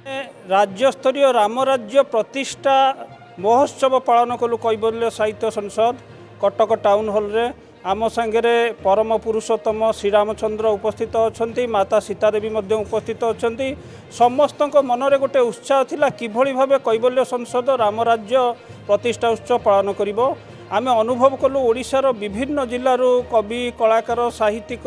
राज्यस्तरीय रामराज्य प्रतिष्ठा महोत्सव पालन कलु कैवल्य साहित्य संसद कटक टाउन हॉल रे आम सांगे परम पुरुषोत्तम श्रीरामचंद्र उपस्थित अच्छा माता सीतादेवी उपस्थित अच्छा समस्त मनरे गोटे उत्साह थिला किभली भाव कैवल्य संसद रामराज्य प्रतिष्ठा उत्सव पालन करिवो। आमे अनुभव कलु ओडिशार विभिन्न जिल्लारू कवि कलाकार साहित्यिक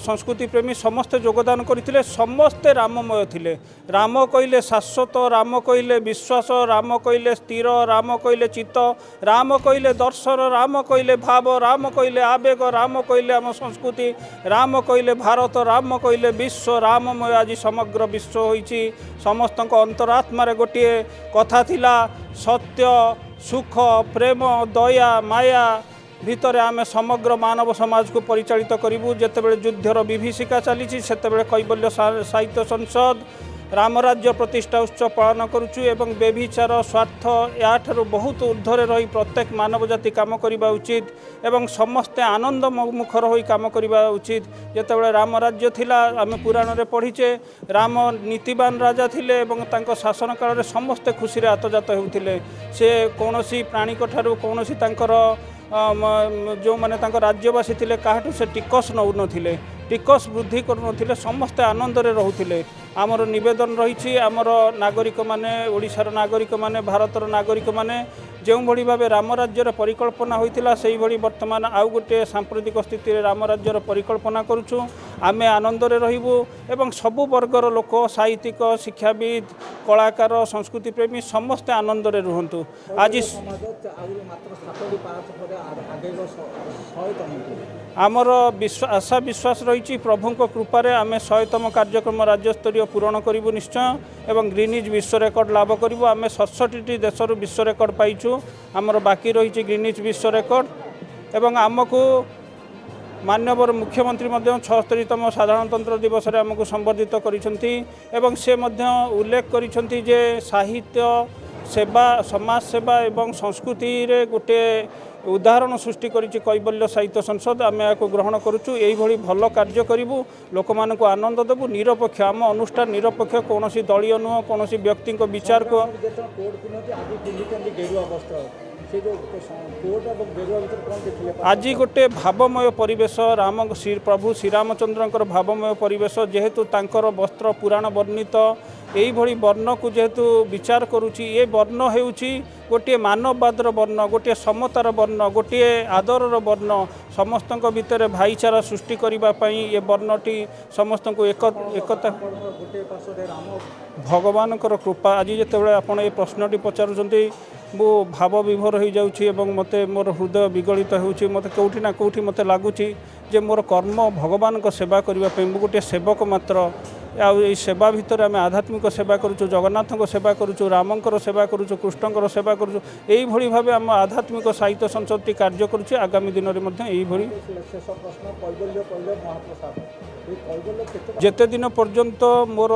संस्कृति प्रेमी समस्ते योगदान करते समस्ते राममय थिले। राम कहले शाश्वत, राम कहले विश्वास, राम कहले स्थिर, राम कहले चित्त, राम कहले दर्शन, राम कहले भाव, राम कहले आवेग, राम कहले आम संस्कृति, राम कहले भारत, राम कहले विश्व। राममय आज समग्र विश्व होइछि। समस्त अंतरात्मार गोटे कथा थिला सत्य सुख प्रेम दया माया भितर आमे समग्र मानव समाज को परिचालित करूँ। जितेबले युद्धर विभीषिका चली सेतेबले कैवल्य साहित्य संसद रामराज्य प्रतिष्ठा उत्सव पालन करुचु एवं व्यभिचार स्वार्थ याठार बहुत ऊर्ध्वे रही प्रत्येक मानव जाति काम करने उचित एवं समस्ते आनंद मुखर हो काम करने उचित। जितेबले रामराज्य थिला आमे पुराण रे पढ़ीचे राम नीतिवान राजा थिले एवं तांको शासन काल रे समस्ते खुशी रे आतजात होउथिले। से कोनोसी प्राणी ठारू कोनोसी तांकर जो माने राज्यवासी थिले काहाठू से टिकस नौ नथिले, टिकस वृद्धि करुनथिले, समस्ते आनंद रे रहुथिले। आमर निवेदन रही आमर नागरिक माने ओडिशार नागरिक माने भारतर नागरिक माने जो भली भाव रामराज्यर परिकल्पना होइतिला सेही भली वर्तमान आउ गोटे सांप्रतिक स्थिति रे रामराज्यर परिकल्पना करुछु। आमे आनंद रे रहिबु एवं सबु वर्गर लोक साहित्यिक शिक्षाविद कलाकार संस्कृति प्रेमी समस्ते आनंद रे रुहंतु। आज आमर आशा विश्वास रही प्रभु कृपारे आम 100तम कार्यक्रम राज्यस्तरीय पूरण करूँ निश्चय एवं ग्रीनिज विश्व रेकर्ड लाभ करूँ। आम 67टी देशर विश्व रेकर्ड पाइचु। आमर बाकी रही ग्रीनिज विश्व रेकर्ड एवं आमको माननीय मुख्यमंत्री 76तम साधारणतंत्र दिवस रे आमको संबर्धित करिसेंती एवं से उल्लेख करिसेंती जे साहित्य सेवा समाज सेवा एवं संस्कृति रे गोटे उदाहरण सृष्टि करिछि कैवल्य साहित्य संसद। आम या ग्रहण करुचु यही भल कार्य करूँ लोक मानक आनंद देवु। निरपेक्ष आम अनुष्ठान निरपेक्ष कौन दलीय नुह कौन व्यक्ति विचार को आज गोटे भावमय परिवेश राम प्रभु श्रीरामचंद्र भावमय परिवेश जेहेतु तांकर वस्त्र पुराण वर्णित यही वर्ण को जेहेतु विचार करुच्ची ये वर्ण हेउची गोटे मानववादर वर्ण गोटे समतार वर्ण गोटे आदरर वर्ण समस्त भितर भाईचारा सृष्टि करने ये वर्णटी समस्त को एकता भगवान कृपा। आज जितेबाला आपड़ ये प्रश्नटी पचारुंट मो भाव विभोर हो जाऊँगी मते मोर हृदय विगलित होउछि। मते कौटी ना कौटी मते लगुच जे मोर कर्म भगवान को सेवा करने मु गोटे सेवक मात्र। आई सेवा भितर आम आध्यात्मिक सेवा करुचु जगन्नाथ को सेवा करुचु रामंकर सेवा करुचु कृष्णकर सेवा करुचु यही भली भाव आम आध्यात्मिक साहित्य संसदटी कार्य करुचे। आगामी दिन में यही जेते दिन पर्यंत मोर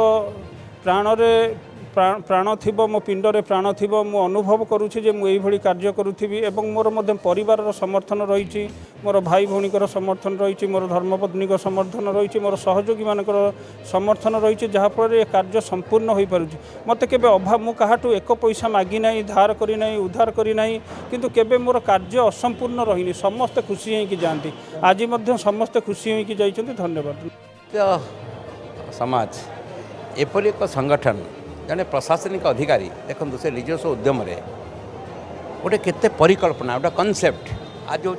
प्राणरे प्राण थी मो पिंडरे प्राण थी मु अनुभव करुँची जे मुझे कार्य करुथी एवं मोर मध्य परिवार समर्थन रही मोर भाई भौणीकर समर्थन रही मोर धर्मपत्नी समर्थन रही मोर सहयोगी मानकर समर्थन रही जहाँफल ये कार्य संपूर्ण हो पारुछि। मत केबे अभाव मु काहाठू एक पैसा मागी नहीं धार करी नहीं उद्धार करी नहीं किंतु केबे मोर कार्य असंपूर्ण रही समस्ते खुशी होइकि जाती। आज मध्य समस्ते खुशी होइकि जाइछन्ति। धन्यवाद। समाज एपरि एक संगठन जड़े प्रशासनिक अधिकारी देखो से निजस्व उद्यम गोटे केते परिकल्पना गोटे कनसेप्ट आज हूँ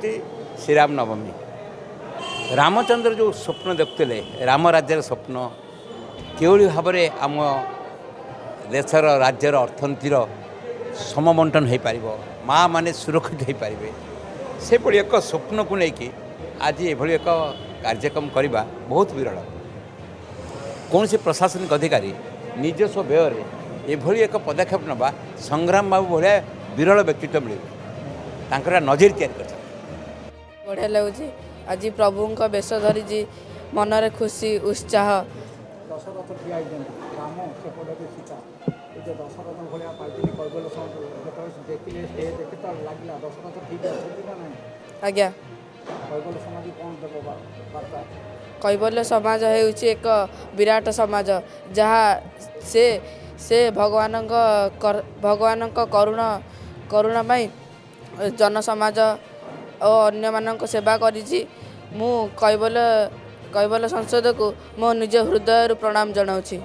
श्रीराम नवमी रामचंद्र जो स्वप्न देखुले राम राज्यर स्वप्न किभली भाव में आम देशर राज्यर अर्थनीतिर समबंटन हो पार माँ माने सुरक्षित हो पारे से एक स्वप्न को लेकिन आज ये एक कार्यक्रम करने बहुत विरल। कौन से प्रशासनिक अधिकारी निजस्व व्यय एभली एक पदक्षेप नवा संग्राम बाबू भाया विरल व्यक्तित्व मिले नजर तैयारी कर बढ़िया लगुच। आज प्रभु बेश धरी मनरे खुशी उत्साह आज्ञा कैवल्य समाज होउछि एक विराट समाज जहाँ से ସେ ଭଗବାନଙ୍କ କରୁଣା ପାଇଁ ଜନସମାଜ ଓ ଅନ୍ୟମାନଙ୍କ ସେବା କରିଛି। ମୁଁ କୈବଲ୍ୟ ସଂସଦକୁ ମୋ ନିଜ ହୃଦୟରୁ ପ୍ରଣାମ ଜଣାଉଛି।